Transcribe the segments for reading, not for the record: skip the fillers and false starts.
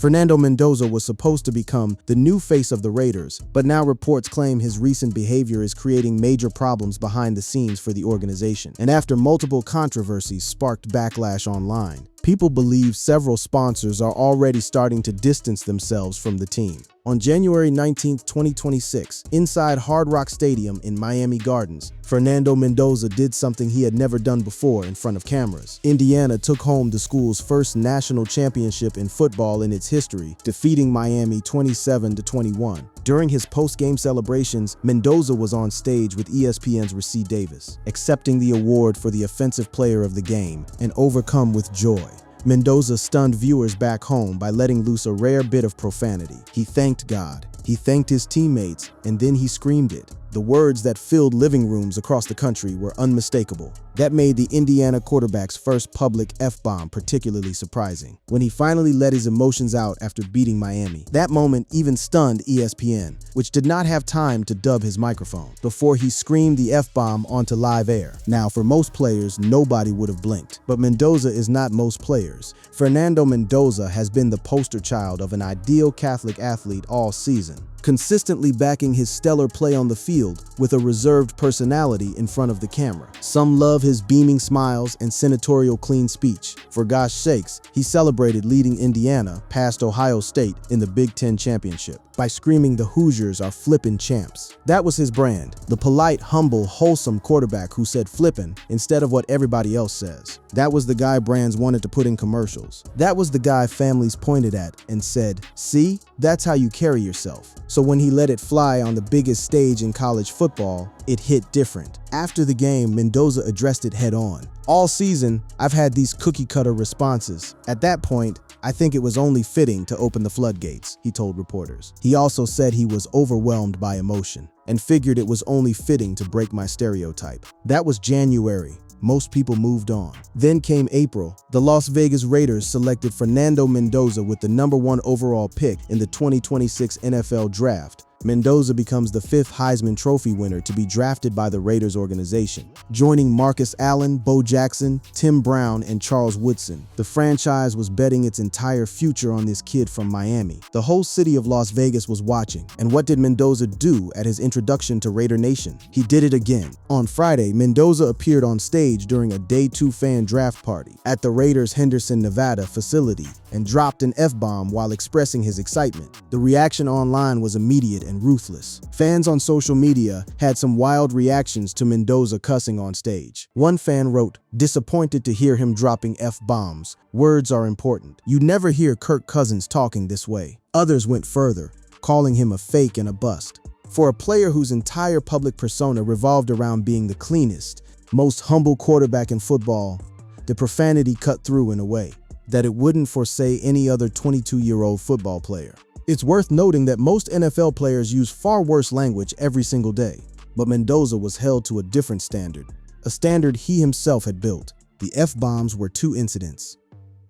Fernando Mendoza was supposed to become the new face of the Raiders, but now reports claim his recent behavior is creating major problems behind the scenes for the organization. And after multiple controversies sparked backlash online, people believe several sponsors are already starting to distance themselves from the team. On January 19, 2026, inside Hard Rock Stadium in Miami Gardens, Fernando Mendoza did something he had never done before in front of cameras. Indiana took home the school's first national championship in football in its history, defeating Miami 27-21. During his post-game celebrations, Mendoza was on stage with ESPN's Rasee Davis, accepting the award for the Offensive Player of the Game and overcome with joy. Mendoza stunned viewers back home by letting loose a rare bit of profanity. He thanked God, he thanked his teammates, and then he screamed it. The words that filled living rooms across the country were unmistakable. That made the Indiana quarterback's first public F-bomb particularly surprising, when he finally let his emotions out after beating Miami. That moment even stunned ESPN, which did not have time to dub his microphone, before he screamed the F-bomb onto live air. Now, for most players, nobody would have blinked. But Mendoza is not most players. Fernando Mendoza has been the poster child of an ideal Catholic athlete all season, consistently backing his stellar play on the field with a reserved personality in front of the camera. Some love his beaming smiles and senatorial clean speech. For gosh sakes, he celebrated leading Indiana past Ohio State in the Big Ten championship by screaming the Hoosiers are flippin' champs. That was his brand, the polite, humble, wholesome quarterback who said flippin' instead of what everybody else says. That was the guy brands wanted to put in commercials. That was the guy families pointed at and said, see, that's how you carry yourself. So when he let it fly on the biggest stage in college football, it hit different. After the game, Mendoza addressed it head on. All season, I've had these cookie-cutter responses. At that point, I think it was only fitting to open the floodgates, he told reporters. He also said he was overwhelmed by emotion and figured it was only fitting to break my stereotype. That was January. Most people moved on. Then came April. The Las Vegas Raiders selected Fernando Mendoza with the #1 overall pick in the 2026 NFL Draft. Mendoza becomes the 5th Heisman Trophy winner to be drafted by the Raiders organization, joining Marcus Allen, Bo Jackson, Tim Brown, and Charles Woodson. The franchise was betting its entire future on this kid from Miami. The whole city of Las Vegas was watching, and what did Mendoza do at his introduction to Raider Nation? He did it again. On Friday, Mendoza appeared on stage during a Day 2 fan draft party at the Raiders' Henderson, Nevada facility and dropped an F-bomb while expressing his excitement. The reaction online was immediate and ruthless. Fans on social media had some wild reactions to Mendoza cussing on stage. One fan wrote, "Disappointed to hear him dropping F-bombs. Words are important. You never hear Kirk Cousins talking this way." Others went further, calling him a fake and a bust. For a player whose entire public persona revolved around being the cleanest, most humble quarterback in football, the profanity cut through in a way that it wouldn't for, say, any other 22-year-old football player. It's worth noting that most NFL players use far worse language every single day, but Mendoza was held to a different standard, a standard he himself had built. The F-bombs were 2 incidents,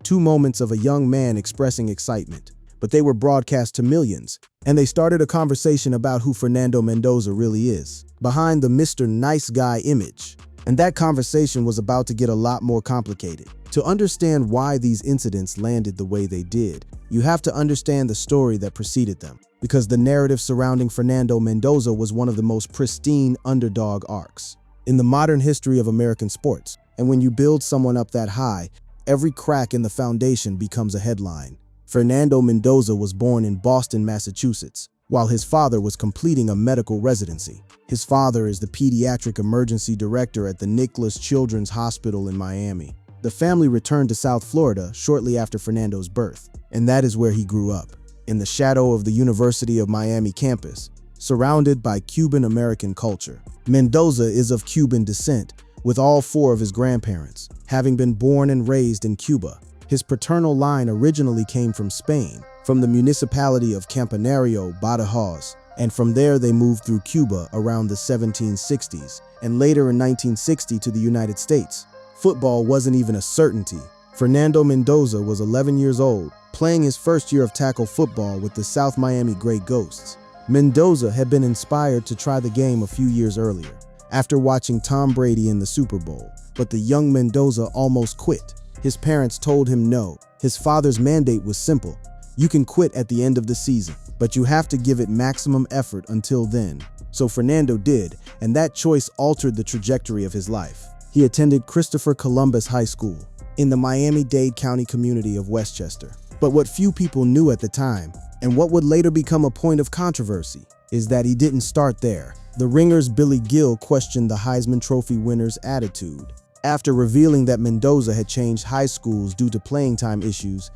2 moments of a young man expressing excitement, but they were broadcast to millions, and they started a conversation about who Fernando Mendoza really is, behind the Mr. Nice Guy image. And that conversation was about to get a lot more complicated. To understand why these incidents landed the way they did, you have to understand the story that preceded them, because the narrative surrounding Fernando Mendoza was one of the most pristine underdog arcs in the modern history of American sports. And when you build someone up that high, every crack in the foundation becomes a headline. Fernando Mendoza was born in Boston, Massachusetts, while his father was completing a medical residency. His father is the pediatric emergency director at the Nicholas Children's Hospital in Miami. The family returned to South Florida shortly after Fernando's birth, and that is where he grew up, in the shadow of the University of Miami campus, surrounded by Cuban-American culture. Mendoza is of Cuban descent, with all 4 of his grandparents having been born and raised in Cuba. His paternal line originally came from Spain, from the municipality of Campanario, Badajoz, and from there they moved through Cuba around the 1760s, and later in 1960 to the United States. Football wasn't even a certainty. Fernando Mendoza was 11 years old, playing his first year of tackle football with the South Miami Grey Ghosts. Mendoza had been inspired to try the game a few years earlier, after watching Tom Brady in the Super Bowl, but the young Mendoza almost quit. His parents told him no. His father's mandate was simple: You can quit at the end of the season, but you have to give it maximum effort until then. So Fernando did, and that choice altered the trajectory of his life. He attended Christopher Columbus High School in the Miami-Dade County community of Westchester. But what few people knew at the time, and what would later become a point of controversy, is that he didn't start there. The Ringer's Billy Gill questioned the Heisman Trophy winner's attitude. After revealing that Mendoza had changed high schools due to playing time issues,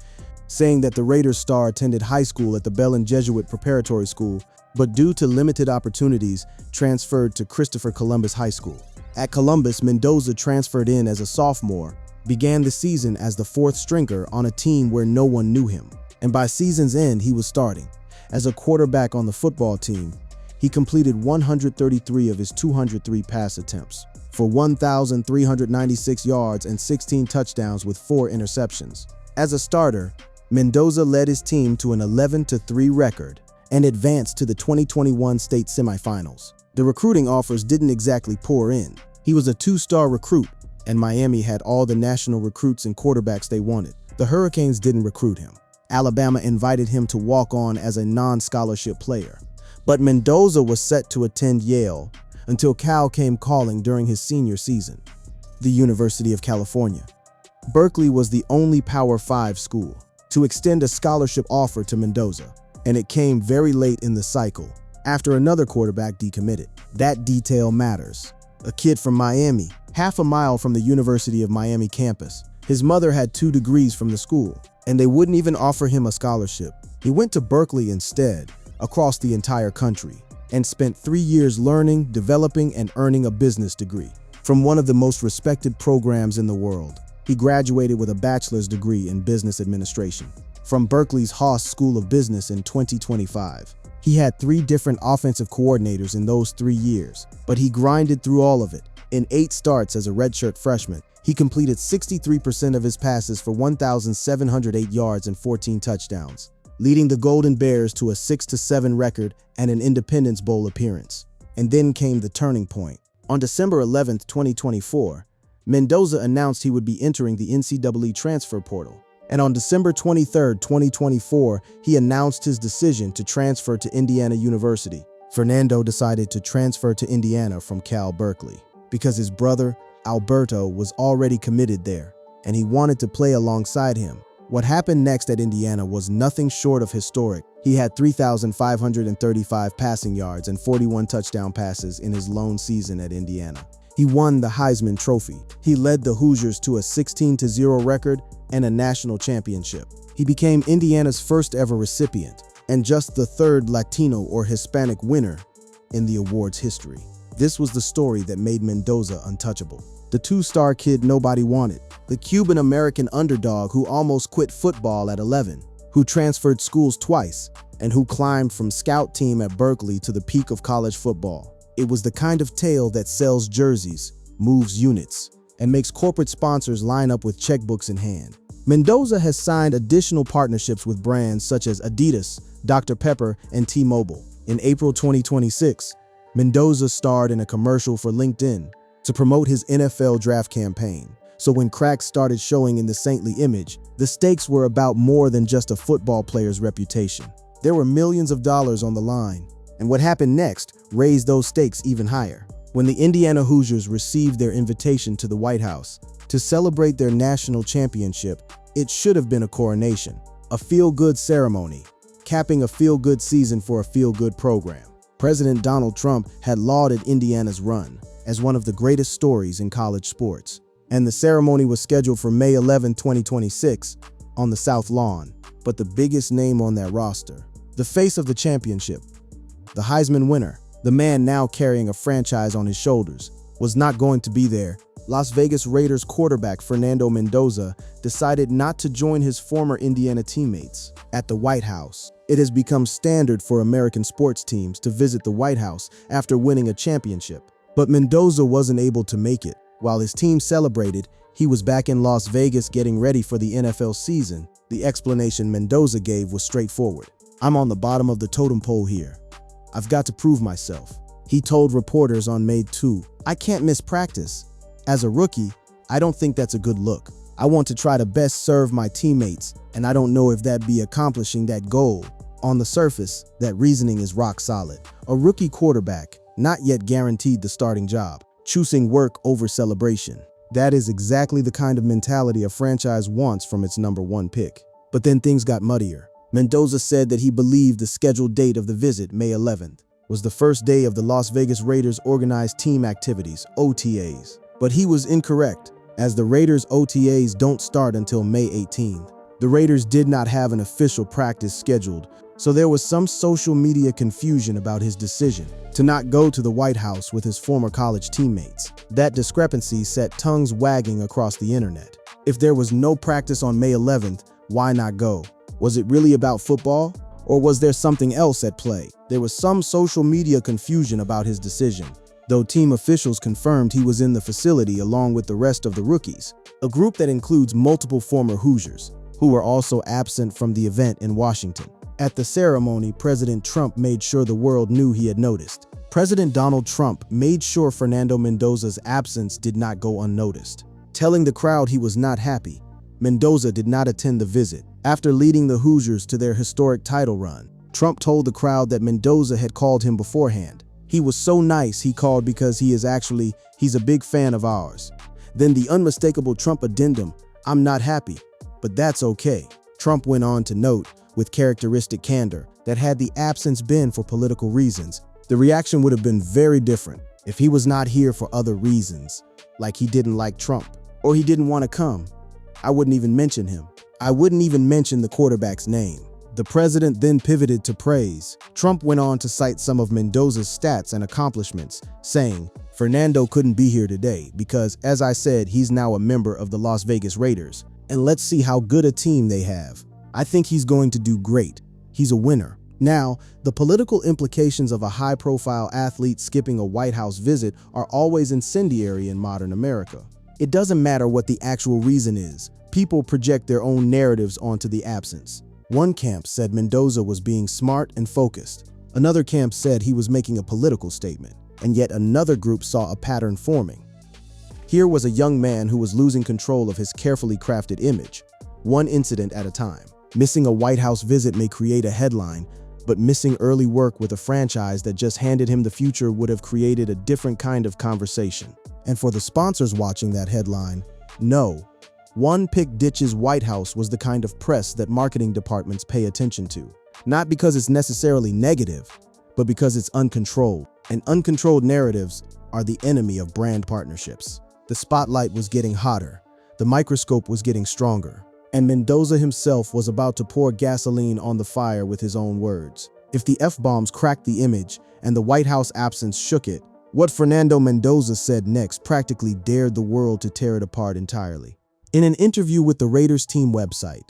saying that the Raiders star attended high school at the Belen Jesuit Preparatory School, but due to limited opportunities, transferred to Christopher Columbus High School. At Columbus, Mendoza transferred in as a sophomore, began the season as the fourth stringer on a team where no one knew him. And by season's end, he was starting. As a quarterback on the football team, he completed 133 of his 203 pass attempts for 1,396 yards and 16 touchdowns with 4 interceptions. As a starter, Mendoza led his team to an 11-3 record and advanced to the 2021 state semifinals. The recruiting offers didn't exactly pour in. He was a 2-star recruit, and Miami had all the national recruits and quarterbacks they wanted. The Hurricanes didn't recruit him. Alabama invited him to walk on as a non-scholarship player. But Mendoza was set to attend Yale until Cal came calling during his senior season. The University of California. Berkeley was the only Power 5 school to extend a scholarship offer to Mendoza, and it came very late in the cycle, after another quarterback decommitted. That detail matters. A kid from Miami, half a mile from the University of Miami campus. His mother had 2 degrees from the school, and they wouldn't even offer him a scholarship. He went to Berkeley instead, across the entire country, and spent 3 years learning, developing, and earning a business degree from one of the most respected programs in the world. He graduated with a bachelor's degree in business administration from Berkeley's Haas School of Business in 2025. He had 3 different offensive coordinators in those 3 years, but he grinded through all of it. In 8 starts as a redshirt freshman, he completed 63% of his passes for 1,708 yards and 14 touchdowns, leading the Golden Bears to a 6-7 record and an Independence Bowl appearance. And then came the turning point. On December 11, 2024, Mendoza announced he would be entering the NCAA transfer portal. And on December 23, 2024, he announced his decision to transfer to Indiana University. Fernando decided to transfer to Indiana from Cal Berkeley because his brother, Alberto, was already committed there, and he wanted to play alongside him. What happened next at Indiana was nothing short of historic. He had 3,535 passing yards and 41 touchdown passes in his lone season at Indiana. He won the Heisman Trophy. He led the Hoosiers to a 16-0 record and a national championship. He became Indiana's first ever recipient, and just the 3rd Latino or Hispanic winner in the award's history. This was the story that made Mendoza untouchable. The 2-star kid nobody wanted. The Cuban-American underdog who almost quit football at 11, who transferred schools twice, and who climbed from scout team at Berkeley to the peak of college football. It was the kind of tale that sells jerseys, moves units, and makes corporate sponsors line up with checkbooks in hand. Mendoza has signed additional partnerships with brands such as Adidas, Dr. Pepper, and T-Mobile. In April 2026, Mendoza starred in a commercial for LinkedIn to promote his NFL draft campaign. So when cracks started showing in the saintly image, the stakes were about more than just a football player's reputation. There were millions of dollars on the line, and what happened next raised those stakes even higher. When the Indiana Hoosiers received their invitation to the White House to celebrate their national championship, it should have been a coronation, a feel-good ceremony, capping a feel-good season for a feel-good program. President Donald Trump had lauded Indiana's run as one of the greatest stories in college sports, and the ceremony was scheduled for May 11, 2026 on the South Lawn. But the biggest name on that roster, the face of the championship, the Heisman winner, the man now carrying a franchise on his shoulders, was not going to be there. Las Vegas Raiders quarterback Fernando Mendoza decided not to join his former Indiana teammates at the White House. It has become standard for American sports teams to visit the White House after winning a championship. But Mendoza wasn't able to make it. While his team celebrated, he was back in Las Vegas getting ready for the NFL season. The explanation Mendoza gave was straightforward. "I'm on the bottom of the totem pole here. I've got to prove myself," he told reporters on May 2. "I can't miss practice. As a rookie, I don't think that's a good look. I want to try to best serve my teammates, and I don't know if that'd be accomplishing that goal. On the surface, that reasoning is rock solid. A rookie quarterback, not yet guaranteed the starting job, choosing work over celebration. That is exactly the kind of mentality a franchise wants from its number one pick. But then things got muddier. Mendoza said that he believed the scheduled date of the visit, May 11th, was the first day of the Las Vegas Raiders' organized team activities, OTAs. But he was incorrect, as the Raiders' OTAs don't start until May 18th. The Raiders did not have an official practice scheduled, so there was some social media confusion about his decision to not go to the White House with his former college teammates. That discrepancy set tongues wagging across the internet. If there was no practice on May 11th, why not go? Was it really about football? Or was there something else at play? There was some social media confusion about his decision, though team officials confirmed he was in the facility along with the rest of the rookies, a group that includes multiple former Hoosiers, who were also absent from the event in Washington. At the ceremony, President Trump made sure the world knew he had noticed. President Donald Trump made sure Fernando Mendoza's absence did not go unnoticed. Telling the crowd he was not happy, Mendoza did not attend the visit. After leading the Hoosiers to their historic title run, Trump told the crowd that Mendoza had called him beforehand. He was so nice he called because he's a big fan of ours. Then the unmistakable Trump addendum, "I'm not happy, but that's okay." Trump went on to note, with characteristic candor, that had the absence been for political reasons, the reaction would have been very different. If he was not here for other reasons, like he didn't like Trump, or he didn't want to come, I wouldn't even mention him. I wouldn't even mention the quarterback's name. The president then pivoted to praise. Trump went on to cite some of Mendoza's stats and accomplishments, saying, "Fernando couldn't be here today because, as I said, he's now a member of the Las Vegas Raiders, and let's see how good a team they have. I think he's going to do great. He's a winner." Now, the political implications of a high-profile athlete skipping a White House visit are always incendiary in modern America. It doesn't matter what the actual reason is. People project their own narratives onto the absence. One camp said Mendoza was being smart and focused. Another camp said he was making a political statement, and yet another group saw a pattern forming. Here was a young man who was losing control of his carefully crafted image, one incident at a time. Missing a White House visit may create a headline, but missing early work with a franchise that just handed him the future would have created a different kind of conversation. And for the sponsors watching that headline, no. One pick ditches White House was the kind of press that marketing departments pay attention to. Not because it's necessarily negative, but because it's uncontrolled. And uncontrolled narratives are the enemy of brand partnerships. The spotlight was getting hotter. The microscope was getting stronger. And Mendoza himself was about to pour gasoline on the fire with his own words. If the F-bombs cracked the image and the White House absence shook it, what Fernando Mendoza said next practically dared the world to tear it apart entirely. In an interview with the Raiders team website,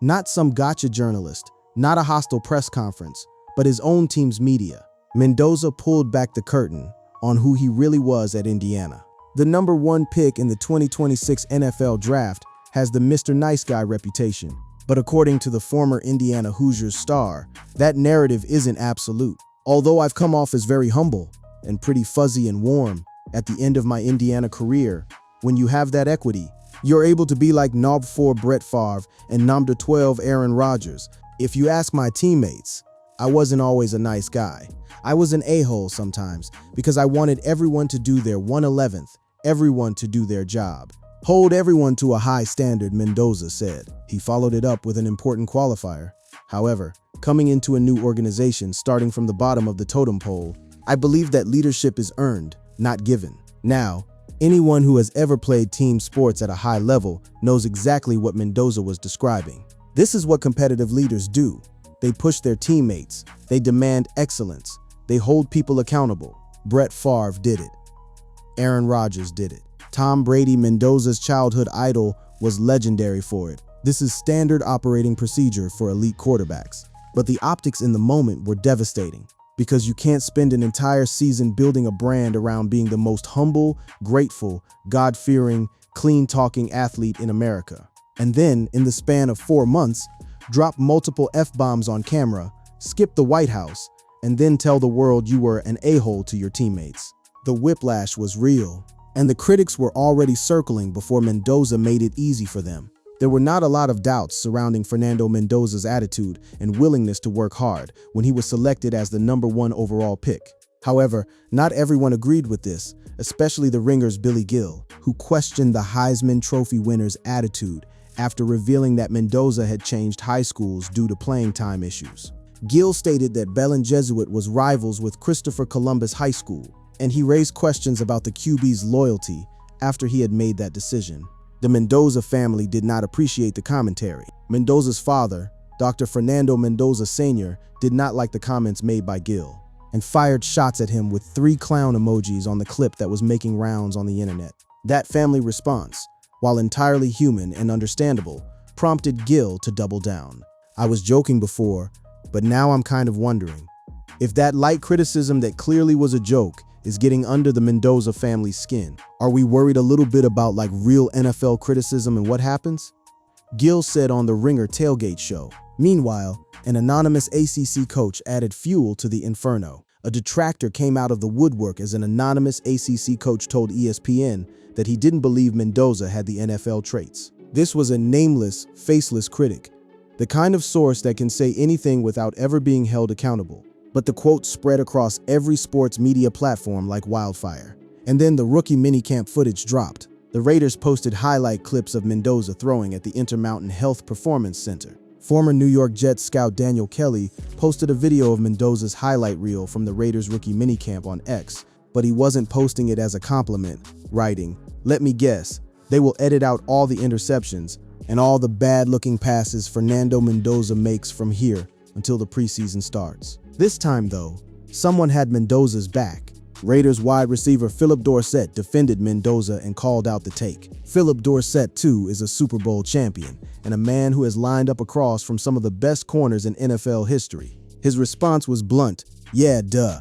not some gotcha journalist, not a hostile press conference, but his own team's media, Mendoza pulled back the curtain on who he really was at Indiana. The number one pick in the 2026 NFL draft has the Mr. Nice Guy reputation, but according to the former Indiana Hoosiers star, that narrative isn't absolute. Although I've come off as very humble and pretty fuzzy and warm at the end of my Indiana career, when you have that equity, you're able to be like Number 4 Brett Favre and Number 12 Aaron Rodgers. If you ask my teammates, I wasn't always a nice guy. I was an a-hole sometimes because I wanted everyone to do their 1/11th, everyone to do their job. Hold everyone to a high standard, Mendoza said. He followed it up with an important qualifier. However, coming into a new organization starting from the bottom of the totem pole, I believe that leadership is earned, not given. Now, anyone who has ever played team sports at a high level knows exactly what Mendoza was describing. This is what competitive leaders do. They push their teammates. They demand excellence. They hold people accountable. Brett Favre did it. Aaron Rodgers did it. Tom Brady, Mendoza's childhood idol, was legendary for it. This is standard operating procedure for elite quarterbacks. But the optics in the moment were devastating, because you can't spend an entire season building a brand around being the most humble, grateful, God-fearing, clean-talking athlete in America. And then, in the span of 4 months, drop multiple F-bombs on camera, skip the White House, and then tell the world you were an a-hole to your teammates. The whiplash was real. And the critics were already circling before Mendoza made it easy for them. There were not a lot of doubts surrounding Fernando Mendoza's attitude and willingness to work hard when he was selected as the #1 overall pick. However, not everyone agreed with this, especially the Ringer's Billy Gil, who questioned the Heisman Trophy winner's attitude after revealing that Mendoza had changed high schools due to playing time issues. Gil stated that Belen Jesuit was rivals with Christopher Columbus High School, and he raised questions about the QB's loyalty after he had made that decision. The Mendoza family did not appreciate the commentary. Mendoza's father, Dr. Fernando Mendoza Sr., did not like the comments made by Gil and fired shots at him with 3 clown emojis on the clip that was making rounds on the internet. That family response, while entirely human and understandable, prompted Gil to double down. "I was joking before, but now I'm kind of wondering if that light criticism that clearly was a joke is getting under the Mendoza family's skin. Are we worried a little bit about like real NFL criticism and what happens?" Gil said on the Ringer tailgate show. Meanwhile, an anonymous ACC coach added fuel to the inferno. A detractor came out of the woodwork as an anonymous ACC coach told ESPN that he didn't believe Mendoza had the NFL traits. This was a nameless, faceless critic, the kind of source that can say anything without ever being held accountable. But the quote spread across every sports media platform like wildfire. And then the rookie minicamp footage dropped. The Raiders posted highlight clips of Mendoza throwing at the Intermountain Health Performance Center. Former New York Jets scout Daniel Kelly posted a video of Mendoza's highlight reel from the Raiders rookie minicamp on X, but he wasn't posting it as a compliment, writing, "Let me guess, they will edit out all the interceptions and all the bad-looking passes Fernando Mendoza makes from here until the preseason starts." This time, though, someone had Mendoza's back. Raiders wide receiver Philip Dorsett defended Mendoza and called out the take. Philip Dorsett, too, is a Super Bowl champion and a man who has lined up across from some of the best corners in NFL history. His response was blunt, "Yeah, duh,"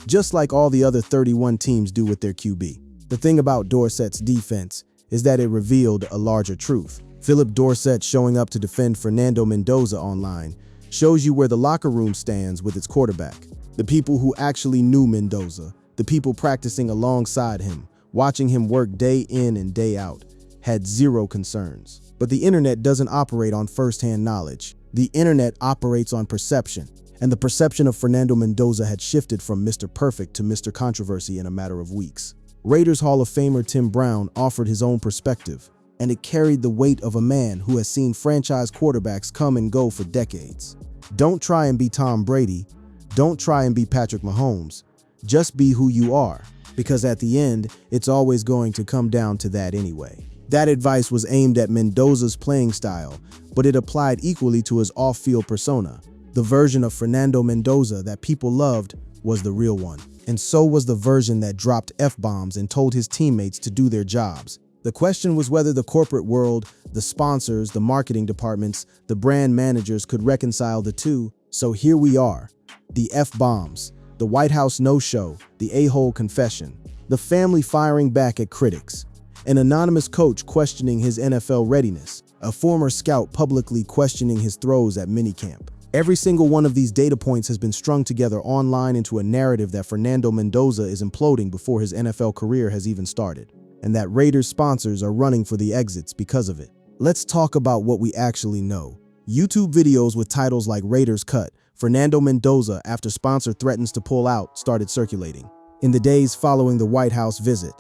just like all the other 31 teams do with their QB. The thing about Dorsett's defense is that it revealed a larger truth. Philip Dorsett showing up to defend Fernando Mendoza online shows you where the locker room stands with its quarterback. The people who actually knew Mendoza, the people practicing alongside him, watching him work day in and day out, had zero concerns. But the internet doesn't operate on first-hand knowledge. The internet operates on perception, and the perception of Fernando Mendoza had shifted from Mr. Perfect to Mr. Controversy in a matter of weeks. Raiders Hall of Famer Tim Brown offered his own perspective, and it carried the weight of a man who has seen franchise quarterbacks come and go for decades. Don't try and be Tom Brady. Don't try and be Patrick Mahomes. Just be who you are, because at the end, it's always going to come down to that anyway. That advice was aimed at Mendoza's playing style, but it applied equally to his off-field persona. The version of Fernando Mendoza that people loved was the real one, and so was the version that dropped F-bombs and told his teammates to do their jobs. The question was whether the corporate world, the sponsors, the marketing departments, the brand managers could reconcile the two. So here we are, the F-bombs, the White House no-show, the a-hole confession, the family firing back at critics, an anonymous coach questioning his NFL readiness, a former scout publicly questioning his throws at minicamp. Every single one of these data points has been strung together online into a narrative that Fernando Mendoza is imploding before his NFL career has even started, and that Raiders sponsors are running for the exits because of it. Let's talk about what we actually know. YouTube videos with titles like Raiders Cut, Fernando Mendoza after sponsor threatens to pull out started circulating. In the days following the White House visit,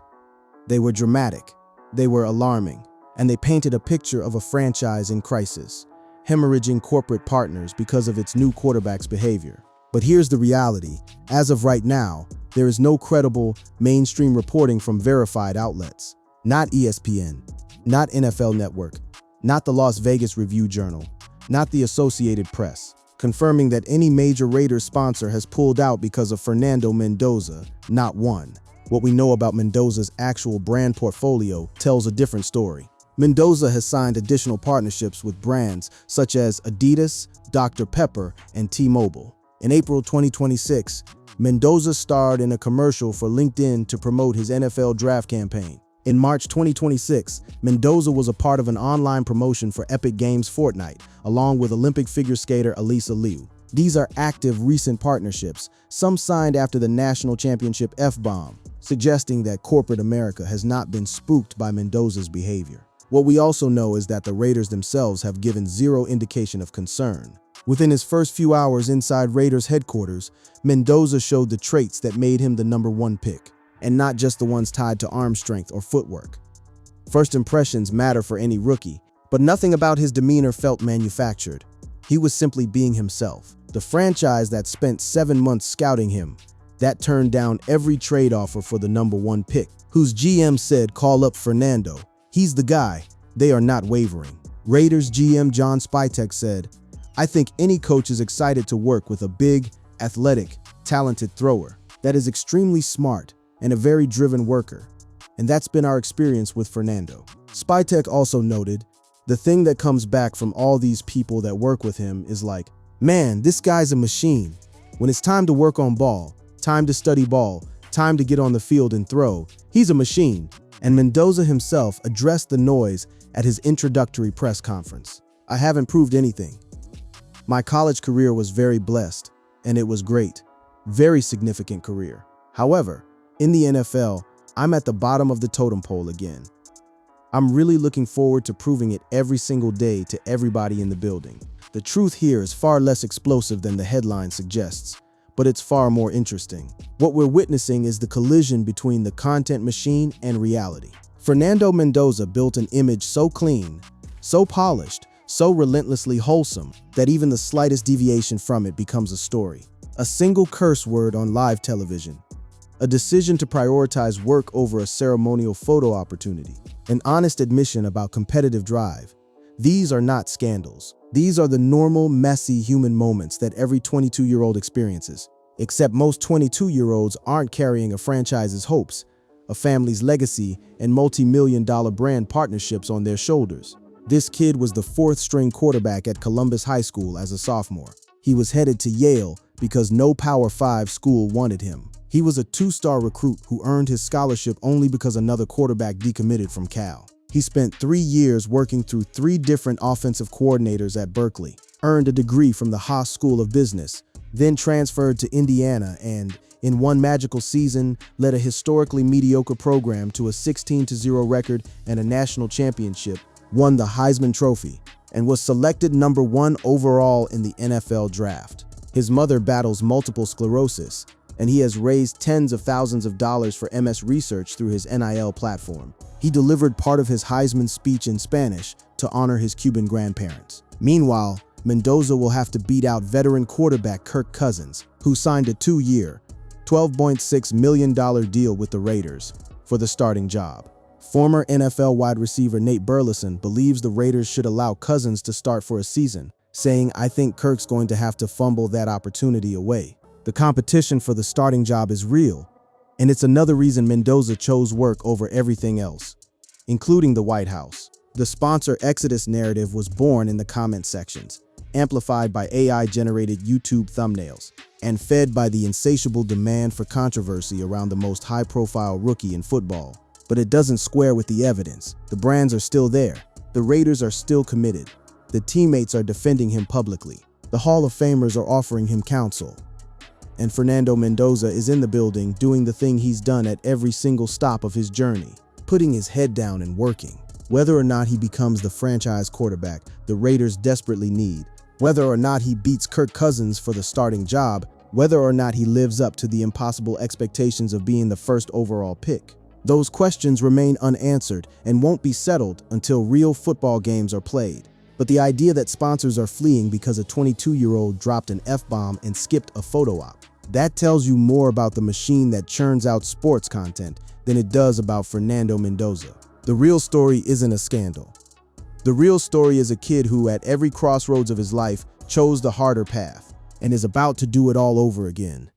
they were dramatic, they were alarming, and they painted a picture of a franchise in crisis, hemorrhaging corporate partners because of its new quarterback's behavior. But here's the reality. As of right now, there is no credible, mainstream reporting from verified outlets. Not ESPN, not NFL Network, not the Las Vegas Review-Journal, not the Associated Press, confirming that any major Raiders sponsor has pulled out because of Fernando Mendoza, not one. What we know about Mendoza's actual brand portfolio tells a different story. Mendoza has signed additional partnerships with brands such as Adidas, Dr. Pepper, and T-Mobile. In April 2026, Mendoza starred in a commercial for LinkedIn to promote his NFL draft campaign. In March 2026, Mendoza was a part of an online promotion for Epic Games Fortnite, along with Olympic figure skater Elisa Liu. These are active recent partnerships, some signed after the national championship F-bomb. suggesting that corporate America has not been spooked by Mendoza's behavior. What we also know is that the Raiders themselves have given zero indication of concern. Within his first few hours inside Raiders headquarters, Mendoza showed the traits that made him the #1 pick, and not just the ones tied to arm strength or footwork. First impressions matter for any rookie, but nothing about his demeanor felt manufactured. He was simply being himself. The franchise that spent 7 months scouting him, that turned down every trade offer for the #1 pick, whose GM said, "Call up Fernando. He's the guy." They are not wavering. Raiders GM John Spytek said, "I think any coach is excited to work with a big, athletic, talented thrower that is extremely smart and a very driven worker. And that's been our experience with Fernando." Spytek also noted, "The thing that comes back from all these people that work with him is like, man, this guy's a machine. When it's time to work on ball, time to study ball, time to get on the field and throw, he's a machine." And Mendoza himself addressed the noise at his introductory press conference. "I haven't proved anything. My college career was very blessed, and it was great. Very significant career. However, in the NFL, I'm at the bottom of the totem pole again. I'm really looking forward to proving it every single day to everybody in the building." The truth here is far less explosive than the headline suggests, but it's far more interesting. What we're witnessing is the collision between the content machine and reality. Fernando Mendoza built an image so clean, so polished, so relentlessly wholesome that even the slightest deviation from it becomes a story. A single curse word on live television. A decision to prioritize work over a ceremonial photo opportunity. An honest admission about competitive drive. These are not scandals. These are the normal, messy human moments that every 22-year-old experiences. Except most 22-year-olds aren't carrying a franchise's hopes, a family's legacy, and multi-million-dollar brand partnerships on their shoulders. This kid was the 4th-string quarterback at Columbus High School as a sophomore. He was headed to Yale because no Power 5 school wanted him. He was a 2-star recruit who earned his scholarship only because another quarterback decommitted from Cal. He spent 3 years working through 3 different offensive coordinators at Berkeley, earned a degree from the Haas School of Business, then transferred to Indiana and, in one magical season, led a historically mediocre program to a 16-0 record and a national championship, won the Heisman Trophy, and was selected #1 overall in the NFL draft. His mother battles multiple sclerosis, and he has raised tens of thousands of dollars for MS research through his NIL platform. He delivered part of his Heisman speech in Spanish to honor his Cuban grandparents. Meanwhile, Mendoza will have to beat out veteran quarterback Kirk Cousins, who signed a 2-year, $12.6 million deal with the Raiders for the starting job. Former NFL wide receiver Nate Burleson believes the Raiders should allow Cousins to start for a season, saying, "I think Kirk's going to have to fumble that opportunity away." The competition for the starting job is real, and it's another reason Mendoza chose work over everything else, including the White House. The sponsor Exodus narrative was born in the comment sections, amplified by AI-generated YouTube thumbnails, and fed by the insatiable demand for controversy around the most high-profile rookie in football. But it doesn't square with the evidence. The brands are still there. The Raiders are still committed. The teammates are defending him publicly. The Hall of Famers are offering him counsel. And Fernando Mendoza is in the building doing the thing he's done at every single stop of his journey, putting his head down and working. Whether or not he becomes the franchise quarterback the Raiders desperately need, whether or not he beats Kirk Cousins for the starting job, whether or not he lives up to the impossible expectations of being the 1st overall pick, those questions remain unanswered and won't be settled until real football games are played. But the idea that sponsors are fleeing because a 22-year-old dropped an F-bomb and skipped a photo op, that tells you more about the machine that churns out sports content than it does about Fernando Mendoza. The real story isn't a scandal. The real story is a kid who, at every crossroads of his life, chose the harder path and is about to do it all over again.